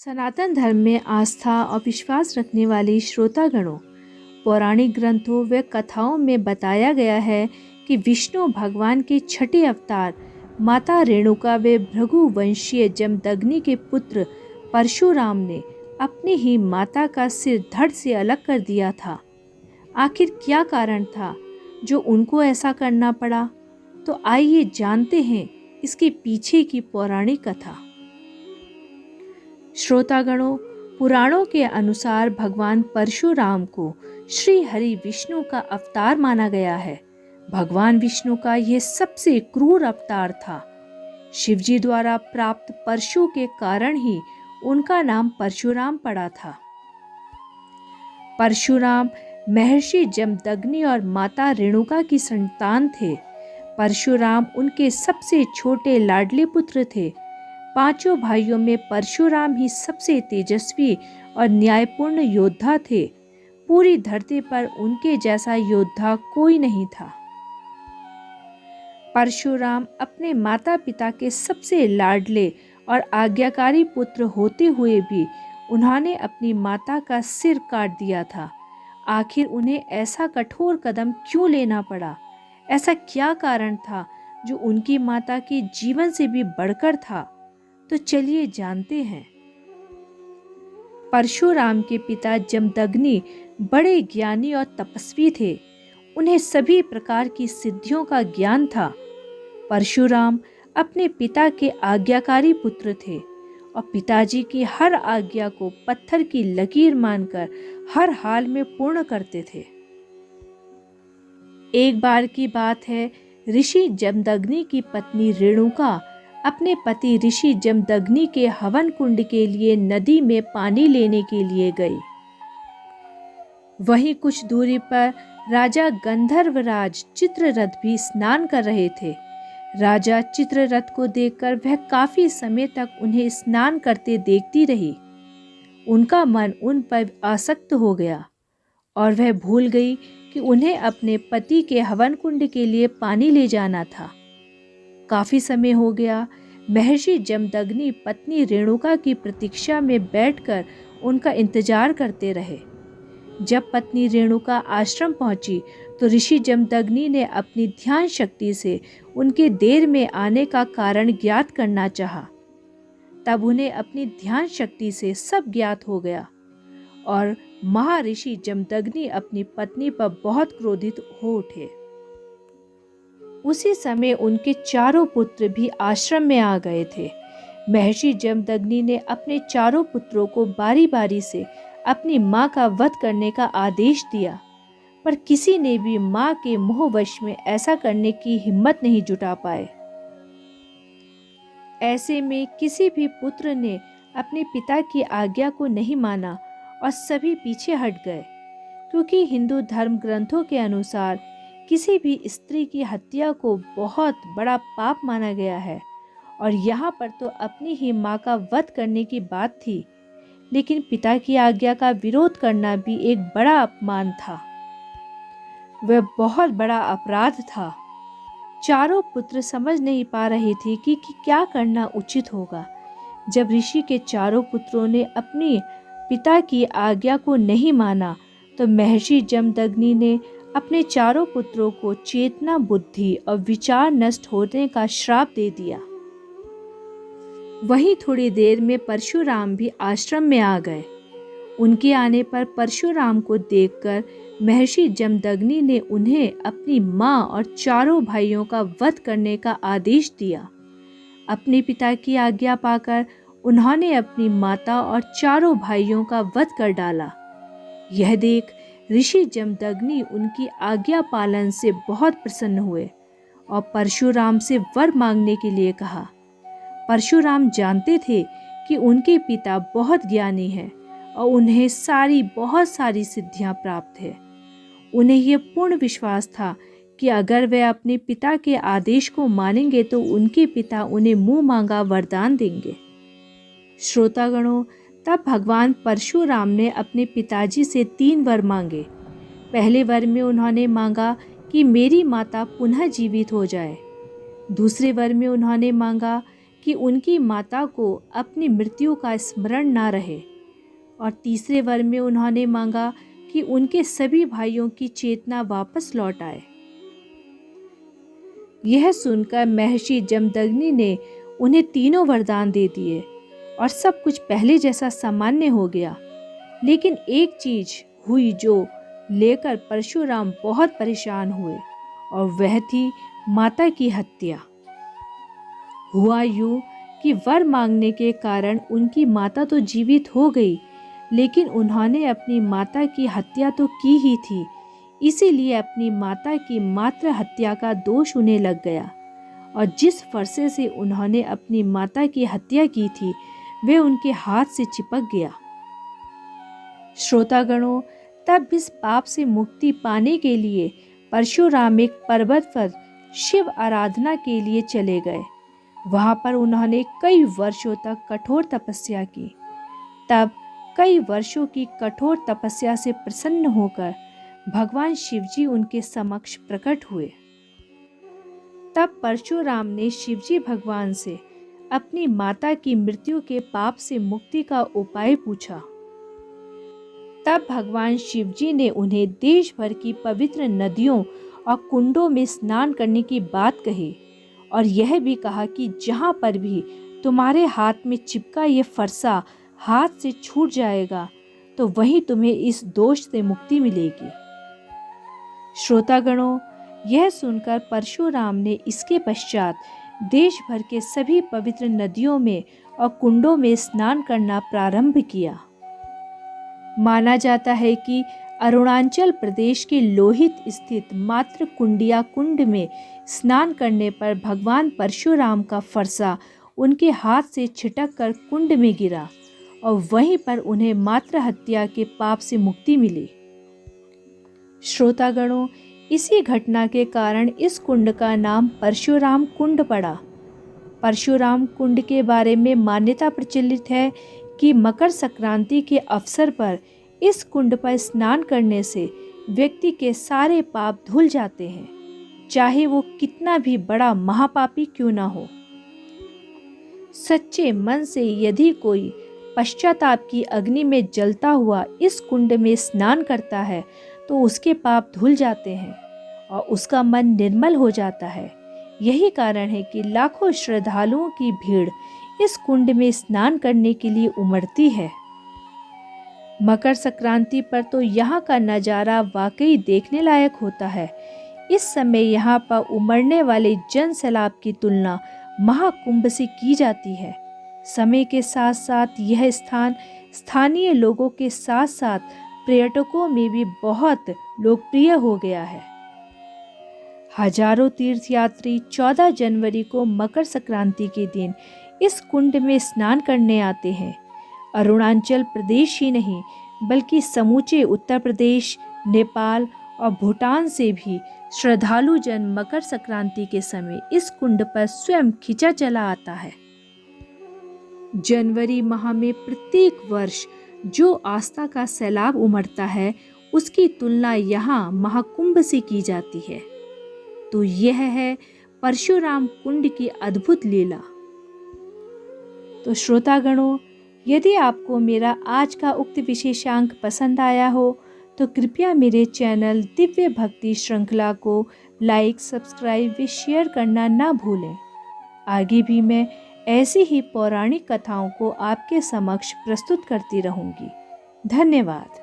सनातन धर्म में आस्था और विश्वास रखने वाले श्रोतागणों, पौराणिक ग्रंथों व कथाओं में बताया गया है कि विष्णु भगवान के छठे अवतार माता रेणुका व भृगु वंशीय जमदग्नि के पुत्र परशुराम ने अपनी ही माता का सिर धड़ से अलग कर दिया था। आखिर क्या कारण था जो उनको ऐसा करना पड़ा? तो आइए जानते हैं इसके पीछे की पौराणिक कथा। श्रोतागणों, पुराणों के अनुसार भगवान परशुराम को श्री हरि विष्णु का अवतार माना गया है। भगवान विष्णु का यह सबसे क्रूर अवतार था। शिवजी द्वारा प्राप्त परशु के कारण ही उनका नाम परशुराम पड़ा था। परशुराम महर्षि जमदग्नि और माता रेणुका की संतान थे। परशुराम उनके सबसे छोटे लाडले पुत्र थे। पांचों भाइयों में परशुराम ही सबसे तेजस्वी और न्यायपूर्ण योद्धा थे। पूरी धरती पर उनके जैसा योद्धा कोई नहीं था। परशुराम अपने माता पिता के सबसे लाडले और आज्ञाकारी पुत्र होते हुए भी उन्होंने अपनी माता का सिर काट दिया था। आखिर उन्हें ऐसा कठोर कदम क्यों लेना पड़ा? ऐसा क्या कारण था जो उनकी माता के जीवन से भी बढ़कर था? तो चलिए जानते हैं। परशुराम के पिता जमदग्नि बड़े ज्ञानी और तपस्वी थे। उन्हें सभी प्रकार की सिद्धियों का ज्ञान था। परशुराम अपने पिता के आज्ञाकारी पुत्र थे और पिताजी की हर आज्ञा को पत्थर की लकीर मानकर हर हाल में पूर्ण करते थे। एक बार की बात है, ऋषि जमदग्नि की पत्नी रेणुका अपने पति ऋषि जमदग्नि के हवन कुंड के लिए नदी में पानी लेने के लिए गई। वहीं कुछ दूरी पर राजा गंधर्वराज चित्ररथ भी स्नान कर रहे थे। राजा चित्ररथ को देखकर वह काफी समय तक उन्हें स्नान करते देखती रही। उनका मन उन पर आसक्त हो गया और वह भूल गई कि उन्हें अपने पति के हवन कुंड के लिए पानी ले जाना था। काफी समय हो गया। महर्षि जमदग्नि पत्नी रेणुका की प्रतीक्षा में बैठकर उनका इंतजार करते रहे। जब पत्नी रेणुका आश्रम पहुंची तो ऋषि जमदग्नि ने अपनी ध्यान शक्ति से उनके देर में आने का कारण ज्ञात करना चाहा। तब उन्हें अपनी ध्यान शक्ति से सब ज्ञात हो गया और महर्षि जमदग्नि अपनी पत्नी पर बहुत क्रोधित हो उठे। उसी समय उनके चारों पुत्र भी आश्रम में आ गए थे। महर्षि जमदग्नि ने अपने चारों पुत्रों को बारी बारी से अपनी मां का वध करने का आदेश दिया, पर किसी ने भी मां के मोहवश में ऐसा करने की हिम्मत नहीं जुटा पाए। ऐसे में किसी भी पुत्र ने अपने पिता की आज्ञा को नहीं माना और सभी पीछे हट गए, क्योंकि हिंदू धर्म ग्रंथों के अनुसार किसी भी स्त्री की हत्या को बहुत बड़ा पाप माना गया है और यहाँ पर तो अपनी ही माँ का वध करने की बात थी, लेकिन पिता की आज्ञा का विरोध करना भी एक बड़ा अपमान था। वह बहुत बड़ा अपराध था। चारों पुत्र समझ नहीं पा रहे थे कि क्या करना उचित होगा। जब ऋषि के चारों पुत्रों ने अपने पिता की आज्ञा को नहीं माना तो महर्षि जमदग्नि ने अपने चारों पुत्रों को चेतना, बुद्धि और विचार नष्ट होने का श्राप दे दिया। वहीं थोड़ी देर में परशुराम भी आश्रम में आ गए। उनके आने पर परशुराम को देखकर महर्षि जमदग्नि ने उन्हें अपनी मां और चारों भाइयों का वध करने का आदेश दिया। अपने पिता की आज्ञा पाकर उन्होंने अपनी माता और चारों भाइयों का वध कर डाला। यह देख ऋषि जमदग्नि उनकी आज्ञा पालन से बहुत प्रसन्न हुए और परशुराम से वर मांगने के लिए कहा। परशुराम जानते थे कि उनके पिता बहुत ज्ञानी हैं और उन्हें बहुत सारी सिद्धियां प्राप्त है। उन्हें यह पूर्ण विश्वास था कि अगर वे अपने पिता के आदेश को मानेंगे तो उनके पिता उन्हें मुंह मांगा वरदान देंगे। श्रोतागणों, तब भगवान परशुराम ने अपने पिताजी से 3 वर मांगे। पहले वर में उन्होंने मांगा कि मेरी माता पुनः जीवित हो जाए। दूसरे वर में उन्होंने मांगा कि उनकी माता को अपनी मृत्यु का स्मरण ना रहे, और तीसरे वर में उन्होंने मांगा कि उनके सभी भाइयों की चेतना वापस लौट आए। यह सुनकर महर्षि जमदग्नि ने उन्हें तीनों वरदान दे दिए और सब कुछ पहले जैसा सामान्य हो गया। लेकिन एक चीज हुई जो लेकर परशुराम बहुत परेशान हुए, और वह थी माता की हत्या। हुआ यूं कि वर मांगने के कारण उनकी माता तो जीवित हो गई, लेकिन उन्होंने अपनी माता की हत्या तो की ही थी, इसीलिए अपनी माता की मात्र हत्या का दोष उन्हें लग गया, और जिस फरसे से उन्होंने अपनी माता की हत्या की थी वे उनके हाथ से चिपक गया। श्रोतागणों, तब इस पाप से मुक्ति पाने के लिए परशुराम एक पर्वत पर शिव आराधना के लिए चले गए। वहां पर उन्होंने कई वर्षों तक कठोर तपस्या की। तब कई वर्षों की कठोर तपस्या से प्रसन्न होकर भगवान शिवजी उनके समक्ष प्रकट हुए। तब परशुराम ने शिवजी भगवान से अपनी माता की मृत्यु के पाप से मुक्ति का उपाय पूछा। तब भगवान शिवजी ने उन्हें देश भर की पवित्र नदियों और कुंडों में स्नान करने की बात कही, और यह भी कहा कि जहाँ पर भी तुम्हारे हाथ में चिपका ये फरसा हाथ से छूट जाएगा तो वहीं तुम्हें इस दोष से मुक्ति मिलेगी। श्रोतागणों, यह सुनकर परशुराम ने इसके पश्चात देश भर के सभी पवित्र नदियों में और कुंडों में स्नान करना प्रारंभ किया। माना जाता है कि अरुणाचल प्रदेश के लोहित स्थित मात्र कुंडिया कुंड में स्नान करने पर भगवान परशुराम का फरसा उनके हाथ से छिटक कर कुंड में गिरा, और वहीं पर उन्हें मात्र हत्या के पाप से मुक्ति मिली। श्रोतागणों, इसी घटना के कारण इस कुंड का नाम परशुराम कुंड पड़ा। परशुराम कुंड के बारे में मान्यता प्रचलित है कि मकर संक्रांति के अवसर पर इस कुंड पर स्नान करने से व्यक्ति के सारे पाप धुल जाते हैं, चाहे वो कितना भी बड़ा महापापी क्यों ना हो। सच्चे मन से यदि कोई पश्चाताप की अग्नि में जलता हुआ इस कुंड में स्नान करता है तो उसके पाप धुल जाते हैं और उसका मन निर्मल हो जाता है। यही कारण है कि लाखों श्रद्धालुओं की भीड़ इस कुंड में स्नान करने के लिए उमड़ती है। मकर संक्रांति पर तो यहाँ का नज़ारा वाकई देखने लायक होता है। इस समय यहाँ पर उमड़ने वाले जन सैलाब की तुलना महाकुंभ से की जाती है। समय के साथ साथ यह स्थान स्थानीय लोगों के साथ साथ पर्यटकों में भी बहुत लोकप्रिय हो गया है। हजारों तीर्थयात्री 14 जनवरी को मकर संक्रांति के दिन इस कुंड में स्नान करने आते हैं। अरुणाचल प्रदेश ही नहीं बल्कि समूचे उत्तर प्रदेश, नेपाल और भूटान से भी श्रद्धालु जन मकर संक्रांति के समय इस कुंड पर स्वयं खिंचा चला आता है। जनवरी माह में प्रत्येक वर्ष जो आस्था का सैलाब उमड़ता है उसकी तुलना यहाँ महाकुंभ से की जाती है। तो यह है परशुराम कुंड की अद्भुत लीला। तो श्रोतागणों, यदि आपको मेरा आज का उक्त विशेषांक पसंद आया हो तो कृपया मेरे चैनल दिव्य भक्ति श्रृंखला को लाइक, सब्सक्राइब व शेयर करना ना भूलें। आगे भी मैं ऐसी ही पौराणिक कथाओं को आपके समक्ष प्रस्तुत करती रहूँगी। धन्यवाद।